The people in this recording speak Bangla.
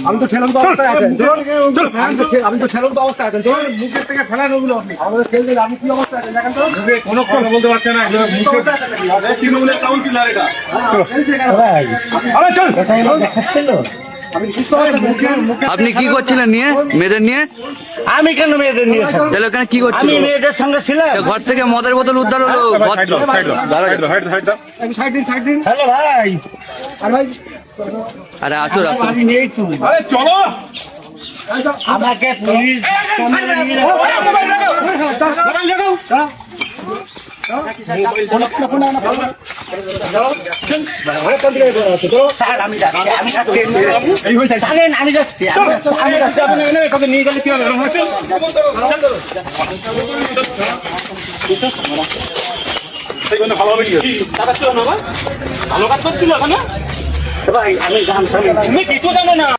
আমি তো ছেলের অবস্থায় আছেন, আমি তো ছেলের অবস্থায় আছেন, মুখের থেকে ফেলান ওগুলো আপনি আমাদের ছেলে আপনি কি অবস্থা আছেন দেখেন তো, কোনো কথা বলতে পারছেন না, তৃণমূলের কাউন্সিলর এটা। আপনি কি করছিলেন নিয়ে মেয়েদের নিয়ে? আমি কেন মেয়েদের নিয়ে থাকবো? তাহলে ওখানে কি করছিল? আমি মেয়েদের সঙ্গে ছিলাম। ঘর থেকে মদের বোতল উদ্ধার হলো। হ্যালো ভাই, আরে আসো আসো। আমি নেই তো। চলো আমাকে পুলিশ স্যার আমি যাচ্ছি, আমি যাচ্ছি, জানেন আমি যাচ্ছি, আমি যাচ্ছি, আপনি নিয়ে গেলে কি হবে? ভালো কাজ করছিল ওখানে ভাই আমি জানতাম তুমি কিছু জানো না।